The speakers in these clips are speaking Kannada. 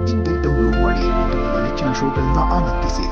ಹಿಂದೆ ಡೌನ್ಲೋಡ್ ಮಾಡಿ ಮತ್ತು ನಿಮ್ಮ ನೆಚ್ಚಿನ ಶೋಗಳನ್ನ ಆನಂದಿಸಿ.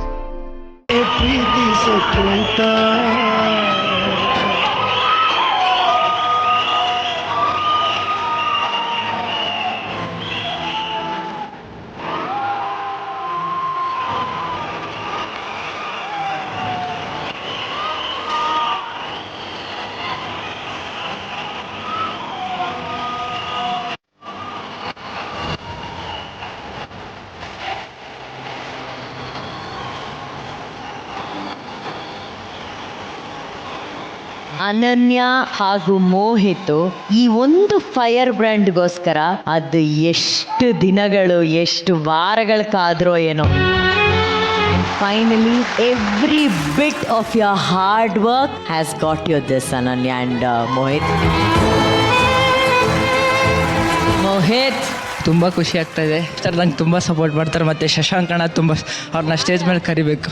ಅನನ್ಯ ಹಾಗೂ ಮೋಹಿತ್ ಈ ಒಂದು ಫೈರ್ ಬ್ರ್ಯಾಂಡ್ಗೋಸ್ಕರ ಅದು ಎಷ್ಟು ದಿನಗಳು ಎಷ್ಟು ವಾರಗಳ ಏನೋ. Finally every bit of your hard work has got you this Ananya and Mohit. Mohit ತುಂಬ ಖುಷಿ ಆಗ್ತಾ ಇದೆ ಸರ್. ನಂಗೆ ತುಂಬ ಸಪೋರ್ಟ್ ಮಾಡ್ತಾರೆ. ಮತ್ತು ಶಶಾಂಕ್ ಅಣ್ಣ ತುಂಬ ಅವ್ರನ್ನ ಸ್ಟೇಜ್ ಮೇಲೆ ಕರಿಬೇಕು.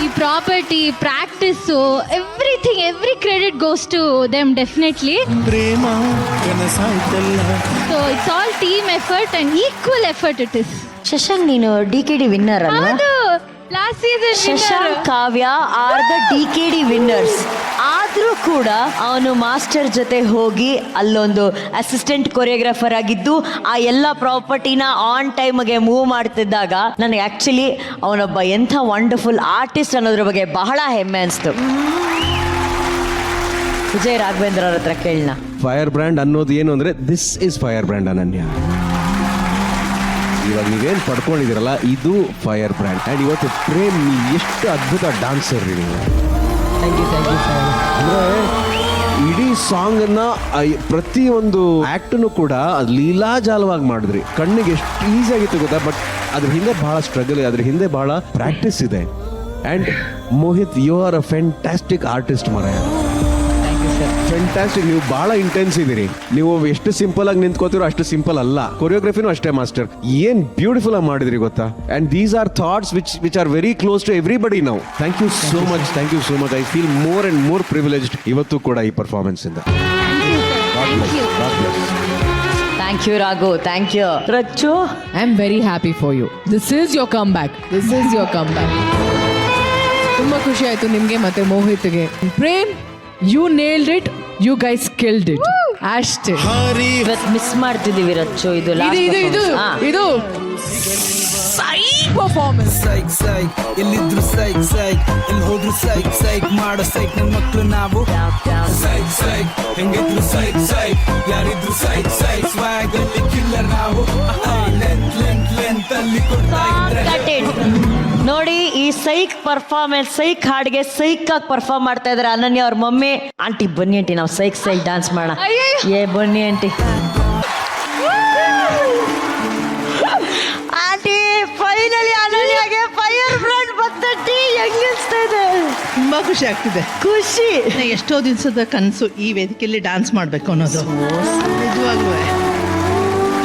ಈ property practice everything every credit goes to them definitely. So it's all team effort and equal effort it is. Shashank ನೀನು DKD ವಿನ್ನರ್ ಅಲ್ವಾ? Last season Shashank Kavya are the DKD winners. ಆದರೂ ಕೂಡ ಅವನು ಮಾಸ್ಟರ್ ಜೊತೆ ಹೋಗಿ ಅಲ್ಲೊಂದು ಅಸಿಸ್ಟೆಂಟ್ ಕೊರಿಯೋಗ್ರಾಫರ್ ಆಗಿದ್ದು ಆ ಎಲ್ಲ ಪ್ರಾಪರ್ಟಿನ ಆನ್ ಟೈಮ್ಗೆ ಮೂವ್ ಮಾಡ್ತಿದ್ದಾಗ ನನಗೆ ಆ್ಯಕ್ಚುಲಿ ಅವನೊಬ್ಬ ಎಂಥ ವಂಡರ್ಫುಲ್ ಆರ್ಟಿಸ್ಟ್ ಅನ್ನೋದ್ರ ಬಗ್ಗೆ ಬಹಳ ಹೆಮ್ಮೆ ಅನಿಸ್ತು. ವಿಜಯ್ ರಾಘವೇಂದ್ರ ಅವ್ರ ಹತ್ರ ಕೇಳೋಣ. ಫೈರ್ ಬ್ರ್ಯಾಂಡ್ ಅನ್ನೋದು ಏನು ಅಂದರೆ ದಿಸ್ ಇಸ್ ಫೈರ್ ಬ್ರ್ಯಾಂಡ್ ಅನನ್ಯ. ಇವಾಗ ನೀವೇನು ಪಡ್ಕೊಂಡಿದ್ದೀರಲ್ಲ ಇದು ಫೈರ್ ಬ್ರ್ಯಾಂಡ್. ಆ್ಯಂಡ್ ಇವತ್ತು ಪ್ರೇಮ್ ಎಷ್ಟು ಅದ್ಭುತ ಡಾನ್ಸರ್ ರೀ ನೀವು. Thank you sir. ಅಂದರೆ ಇಡೀ ಸಾಂಗನ್ನು ಪ್ರತಿಯೊಂದು ಆ್ಯಕ್ಟನ್ನು ಕೂಡ ಅದು ಲೀಲಾಜಾಲವಾಗಿ ಮಾಡಿದ್ರಿ. ಕಣ್ಣಿಗೆ ಎಷ್ಟು ಈಸಿಯಾಗಿತ್ತು ಗೊತ್ತಾ. ಬಟ್ ಅದ್ರ ಹಿಂದೆ ಭಾಳ ಸ್ಟ್ರಗಲ್ ಇದೆ, ಅದ್ರ ಹಿಂದೆ ಭಾಳ ಪ್ರಾಕ್ಟೀಸ್ ಇದೆ. And Mohit you are a fantastic artist ಮಾರಾಯ. ಫ್ಯಾಂಟಾಸ್ಟಿಕ್. ನೀವು ಭಾಳ ಇಂಟೆನ್ಸ್ ಇದ್ದೀರಿ. ನೀವು ಎಷ್ಟು ಸಿಂಪಲ್ ಆಗಿ ನಿಂತ್ಕೋತಿರೋ ಅಷ್ಟು ಸಿಂಪಲ್ ಅಲ್ಲ. ಕೊರಿಯೋಗ್ರಫಿನೂ ಅಷ್ಟೇ ಮಾಸ್ಟರ್. ಏನ್ ಬ್ಯೂಟಿಫುಲ್ ಆಗಿ ಮಾಡಿದ್ರಿ ಗೊತ್ತಾ. And these are thoughts which are very close to everybody now. Thank you so much. Thank you so much. I feel more and more privileged ಇವತ್ತು ಕೂಡ ಈ ಪರ್ಫಾರ್ಮೆನ್ಸ್ ಇಂದ. Thank you Raghu. Thank you Rachu. I am very happy for you. This is your comeback. This is your comeback. ತುಂಬ ಖುಷಿ ಆಯಿತು ನಿಮಗೆ ಮತ್ತು ಮೋಹಿತ್ಗೆ. Prem you nailed it. You guys killed it. ಅಷ್ಟೇ. ಇವತ್ತು ಮಿಸ್ ಮಾಡ್ತಿದ್ದೀವಿ ರಚ್ಚು. ಇದು ಇದು ಸೈಕ್ ಪರ್ಫಾರ್ಮೆನ್ಸ್. ಸೈಕ್ ಎಲ್ಲಿದ್ರು ಸೈಕ್ ಎಲ್ಲಿ ಹೋದ್ರು ಸೈಕ್ ಮಾಡೋ ಸೈಕ್ ನನ್ನ ಮಕ್ಕಳು ನಾವು. ಸೈಕ್ ಹೆಂಗಿದ್ರು ಸೈಕ್ ಯಾರಿದ್ರು ಸೈಕ್ ಸ್ವ್ಯಾಗ್ ಅಲ್ಲಿ ಕಿಲ್ಲರ್ ನಾವು. ಲೆಂತ್ ಅಲ್ಲಿ ಕೊಡ್ತಾ ಇದ್ರೆ ನೋಡಿ ಈ ಸೈಕ್ ಪರ್ಫಾರ್ಮೆನ್ಸ್, ಸೈಕ್ ಹಾಡಿಗೆ ಸೈಕ್ ಆಗಿ ಪರ್ಫಾರ್ಮ್ ಮಾಡ್ತಾ ಇದಾರೆ ಅನನ್ಯ ಅವ್ರ ಮಮ್ಮಿ. ಆಂಟಿ ಬನ್ನಿ ಆಂಟಿ ನಾವು ಸೈಕ್ ಡಾನ್ಸ್ ಮಾಡೋಣ. ಬನ್ನಿ ಆಂಟಿ. ಆಂಟಿ ಫೈನಲಿ ಅನನ್ಯಗೆ ಫೈರ್ ಬ್ರ್ಯಾಂಡ್ ಬಂದಟ್ಟಿ. ಹೆಂಗಿಸ್ತಾ ಇದೆ? ತುಂಬಾ ಖುಷಿ ಆಗ್ತಿದೆ. ಖುಷಿ. ಎಷ್ಟೋ ದಿವಸದ ಕನಸು ಈ ವೇದಿಕೆಯಲ್ಲಿ ಡ್ಯಾನ್ಸ್ ಮಾಡಬೇಕು ಅನ್ನೋದು. ನಿಜವಾಗ್ಲೂ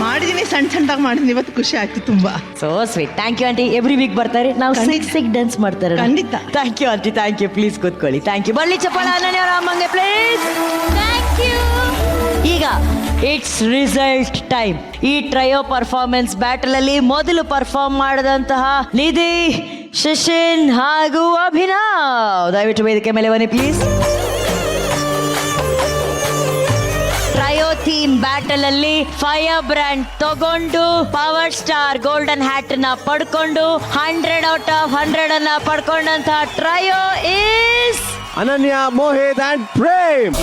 ಮಾಡಿದೀನಿ, ಸಣ್ಣದಾಗಿ ಮಾಡಿದೀನಿ. ಇವತ್ತು ಖುಷಿ ಆಗ್ತಿದೆ ತುಂಬಾ. So sweet. Thank you aunty. Every week ಬರ್ತಾರೆ ನಾವು ಸೈಕ್ ಡ್ಯಾನ್ಸ್ ಮಾಡ್ತಾರೆ. ಖಂಡಿತ. Thank you aunty. Thank you. Please ಕೂತ್ಕೊಳ್ಳಿ. Thank you. ಬಳ್ಳಿ ಚಪ್ಪಾಳ ಅನನ್ಯ ಅವರ ಅಮ್ಮಂಗೆ ಪ್ಲೀಸ್. Thank you. ಈಗ ಇಟ್ಸ್ ರಿಸಲ್ಟ್ ಟೈಮ್. ಈ ಟ್ರಯೋ ಪರ್ಫಾರ್ಮೆನ್ಸ್ ಬ್ಯಾಟಲ್ ಅಲ್ಲಿ ಮೊದಲು ಪರ್ಫಾರ್ಮ್ ಮಾಡಿದಂತಹ ನಿಧಿ, ಶಶಿನ್ ಹಾಗೂ ಅಭಿನವ್ ದಯವಿಟ್ಟು ವೇದಿಕೆ ಮೇಲೆ ಬನ್ನಿ ಪ್ಲೀಸ್. ಟ್ರಯೋ ಥೀಮ್ ಬ್ಯಾಟಲ್ ಅಲ್ಲಿ ಫೈರ್ ಬ್ರ್ಯಾಂಡ್ ತಗೊಂಡು ಪವರ್ ಸ್ಟಾರ್ ಗೋಲ್ಡನ್ ಹ್ಯಾಟ್ ನ ಪಡ್ಕೊಂಡು 100/100 ಅನ್ನ ಪಡ್ಕೊಂಡಂತಹ ಟ್ರಯೋ ಈಸ್ ಅನನ್ಯ, ಮೋಹಿತ್ ಅಂಡ್ ಪ್ರೇಮ್.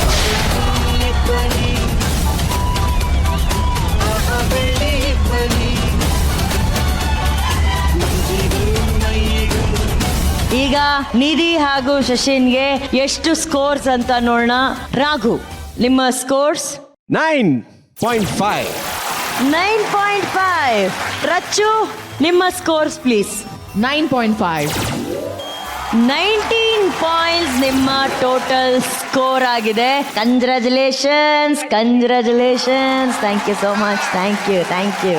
ಈಗ ನಿಧಿ ಹಾಗೂ ಶಶಿನ್ಗೆ ಎಷ್ಟು ಸ್ಕೋರ್ಸ್ ಅಂತ ನೋಡೋಣ. ರಾಘು ನಿಮ್ಮ ಸ್ಕೋರ್ಸ್ 9.5. 9.5. ರಚ್ಚು ನಿಮ್ಮ ಸ್ಕೋರ್ಸ್ ಪ್ಲೀಸ್. 9.5. 19 ಪಾಯಿಂಟ್ಸ್ ನಿಮ್ಮ ಟೋಟಲ್ ಸ್ಕೋರ್ ಆಗಿದೆ. Congratulations. Thank you so much. Thank you.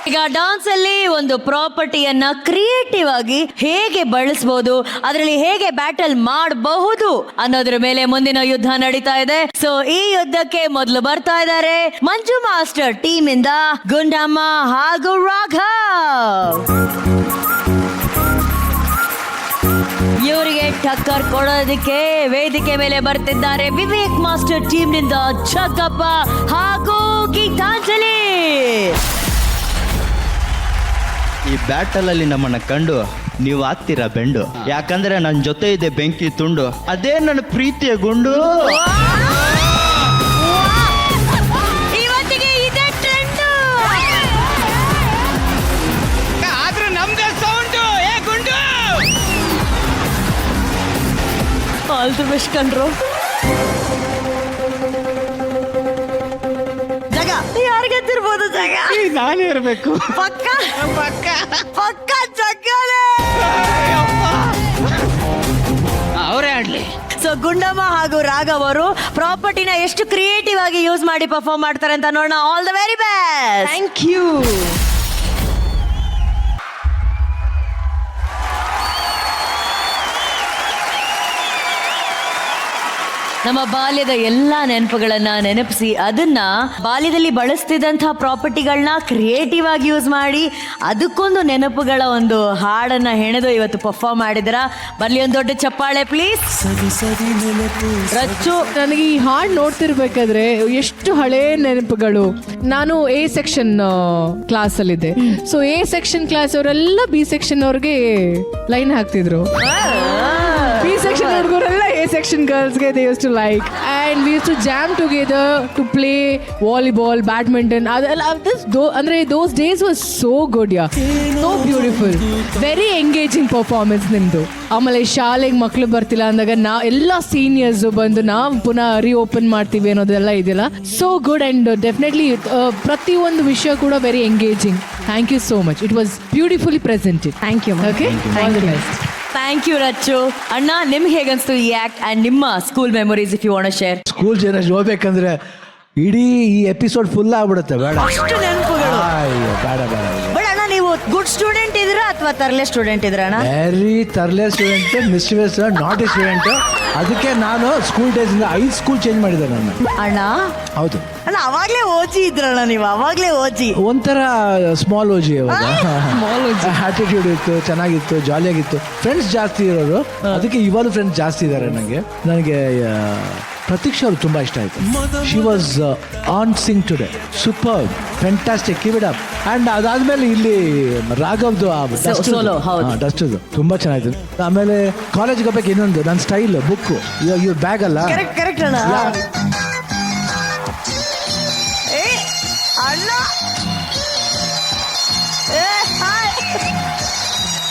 ಈಗ ಡಾನ್ಸ್ ಅಲ್ಲಿ ಒಂದು ಪ್ರಾಪರ್ಟಿಯನ್ನ ಕ್ರಿಯೇಟಿವ್ ಆಗಿ ಹೇಗೆ ಬಳಸಬಹುದು, ಅದರಲ್ಲಿ ಹೇಗೆ ಬ್ಯಾಟಲ್ ಮಾಡಬಹುದು ಅನ್ನೋದ್ರ ಮೇಲೆ ಮುಂದಿನ ಯುದ್ಧ ನಡೀತಾ ಇದೆ. ಸೊ ಈ ಯುದ್ಧಕ್ಕೆ ಮೊದಲು ಬರ್ತಾ ಇದ್ದಾರೆ ಮಂಜು ಮಾಸ್ಟರ್ ಟೀಮ್ ಇಂದ ಗುಂಡಮ್ಮ ಹಾಗೂ ರಾಘವ್. ಇವರಿಗೆ ಟಕ್ಕರ್ ಕೊಡೋದಕ್ಕೆ ವೇದಿಕೆ ಮೇಲೆ ಬರ್ತಿದ್ದಾರೆ ವಿವೇಕ್ ಮಾಸ್ಟರ್ ಟೀಮ್ ನಿಂದ ಜಗ್ಗಪ್ಪ ಹಾಗೂ ಗೀತಾಂಜಲಿ. ಈ ಬ್ಯಾಟಲ್ ಅಲ್ಲಿ ನಮ್ಮನ್ನ ಕಂಡು ನೀವು ಆಗ್ತೀರಾ ಬೆಂಡು, ಯಾಕಂದ್ರೆ ನನ್ನ ಜೊತೆ ಇದೆ ಬೆಂಕಿ ತುಂಡು, ಅದೇ ನನ್ನ ಪ್ರೀತಿಯ ಗುಂಡು. ಇವತ್ತಿಗೆ ಇದೆ ಟ್ರೆಂಡ್. ಆದ್ರೆ ನಮ್ದೇ ಸೌಂಡು ಏ ಗುಂಡು. ಆಲ್ ದಿ ಬೆಸ್ಟ್ ಕಣ್ರು. ಜಗ ಯಾರಿಗೆತ್ತಿರ್ಬೋದು ಜಗ? ನಾನೇ ಇರ್ಬೇಕು. ಪಕ್ಕ ಪಕ್ಕ ಜಗ್ಗಲೇ. ಅವರೇ ಆಡ್ಲಿ. ಸೊ ಗುಂಡಮ್ಮ ಹಾಗೂ ರಾಘವ್ ಅವರು ಪ್ರಾಪರ್ಟಿನ ಎಷ್ಟು ಕ್ರಿಯೇಟಿವ್ ಆಗಿ ಯೂಸ್ ಮಾಡಿ ಪರ್ಫಾರ್ಮ್ ಮಾಡ್ತಾರೆ ಅಂತ ನೋಡೋಣ. All the very best. Thank you. ನಮ್ಮ ಬಾಲ್ಯದ ಎಲ್ಲ ನೆನಪುಗಳನ್ನ ನೆನಪಿಸಿ ಅದನ್ನ ಬಾಲ್ಯದಲ್ಲಿ ಬಳಸ್ತಿದ್ದಂತಹ ಪ್ರಾಪರ್ಟಿಗಳನ್ನ ಕ್ರಿಯೇಟಿವ್ ಆಗಿ ಯೂಸ್ ಮಾಡಿ ಅದಕ್ಕೊಂದು ನೆನಪುಗಳ ಒಂದು ಹಾಡನ್ನ ಹೆಣೆದು ಇವತ್ತು ಪರ್ಫಾರ್ಮ್ ಮಾಡಿದ್ರ. ಬರ್ಲಿ ಒಂದು ದೊಡ್ಡ ಚಪ್ಪಾಳೆ ಪ್ಲೀಸ್. ರಚ್ಚು, ನನಗೆ ಈ ಹಾಡು ನೋಡ್ತಿರ್ಬೇಕಾದ್ರೆ ಎಷ್ಟು ಹಳೇ ನೆನಪುಗಳು. ನಾನು ಎ ಸೆಕ್ಷನ್ ಕ್ಲಾಸ್ ಅಲ್ಲಿದ್ದೆ. ಸೊ ಎ ಸೆಕ್ಷನ್ ಕ್ಲಾಸ್ ಅವರೆಲ್ಲ ಬಿ ಸೆಕ್ಷನ್ ಅವ್ರಿಗೆ ಲೈನ್ ಹಾಕ್ತಿದ್ರು. ಬಿ ಸೆಕ್ಷನ್ ಹುಡುಗರೆಲ್ಲ ಎ ಸೆಕ್ಷನ್ ಗರ್ಲ್ಸ್ಗೆ they use to like and we use to jam together to play volleyball, badminton. ಅದೆಲ್ಲ ಅಂದರೆ those days was so good. Yeah, so beautiful, very engaging performance ನಿಮ್ಮದು. ಆಮೇಲೆ ಶಾಲೆಗೆ ಮಕ್ಕಳು ಬರ್ತಿಲ್ಲ ಅಂದಾಗ ಎಲ್ಲ ಸೀನಿಯರ್ಸು ಬಂದು ನಾವು ಪುನಃ ರೀಓಪನ್ ಮಾಡ್ತೀವಿ ಅನ್ನೋದೆಲ್ಲ ಇದೆಯಲ್ಲ, ಸೋ ಗುಡ್. ಆ್ಯಂಡ್ ಡೆಫಿನೆಟ್ಲಿ ಪ್ರತಿಯೊಂದು ವಿಷಯ ಕೂಡ very engaging. Thank you so much. It was beautifully presented. Thank you. Okay, all the best. Thank you Rachu. ಅಣ್ಣ, ನಿಮ್ಗೆ ಹೇಗನ್ಸ್ತು ಈ ಆಕ್ಟ್ ಅಂಡ್ ನಿಮ್ಮ school memories if you want to share? School generation ಹೋಗ್ಬೇಕಂದ್ರೆ ಇಡೀ ಈ ಎಪಿಸೋಡ್ ಫುಲ್ ಆಗ್ಬಿಡುತ್ತೆ. ಬೇಡ ಅಷ್ಟು ನೆನಪುಗಳು. ಅಯ್ಯೋ, ಬೇಡ ಬೇಡ. ಬಟ್ ಅಣ್ಣ, ನೀವು ಗುಡ್ ಸ್ಟೂಡೆಂಟ್ ಇದ್ದೀರಾ ಅಥವಾ ತರ್ಲೆ ಸ್ಟೂಡೆಂಟ್ ಇದ್ರ ಅಣ್ಣ? ವೆರಿ ತರ್ಲೆ student, mischievous, not a student. ಅದಕ್ಕೆ ನಾನು ಸ್ಕೂಲ್ ಡೇಸ್ ಇಂದ 5 ಸ್ಕೂಲ್ ಚೇಂಜ್ ಮಾಡಿದ್ದೆ ನಾನು. ಅಣ್ಣ ಹೌದು ಅಣ್ಣ, ಅವಾಗ್ಲೇ ಓಜಿ ಇದ್ರಣ್ಣ ನೀವು, ಅವಾಗ್ಲೇ ಓಜಿ. ಒಂಥರ ಸ್ಮಾಲ್ ಓಜಿ. ಅವಾಗ ಆಟಿಟ್ಯೂಡ್ ಇತ್ತು, ಚೆನ್ನಾಗಿತ್ತು, ಜಾಲಿಯಾಗಿತ್ತು, ಫ್ರೆಂಡ್ಸ್ ಜಾಸ್ತಿ ಇರೋರು. ಅದಕ್ಕೆ ಇವಾಗಲೂ ಫ್ರೆಂಡ್ಸ್ ಜಾಸ್ತಿ ಇದ್ದಾರೆ ನನಗೆ ಪ್ರತೀಕ್ಷಾ ಅವರು ತುಂಬಾ ಇಷ್ಟ ಆಯ್ತು. She was on Singh today, super, fantastic, keep it up. And ಅದಾದ್ಮೇಲೆ ಇಲ್ಲಿ ರಾಘವ್ದು ಡಸ್ಟ್ ತುಂಬಾ ಚೆನ್ನಾಗಿತ್ತು. ಆಮೇಲೆ ಕಾಲೇಜ್ಗೆ ಹೋಗ್ಬೇಕು ಇನ್ನೊಂದು ನನ್ನ ಸ್ಟೈಲ್ ಬುಕ್, ಇವ್ರ ಬ್ಯಾಗ್ ಅಲ್ಲ, ಕರೆಕ್ಟ್ ಅಣ್ಣ.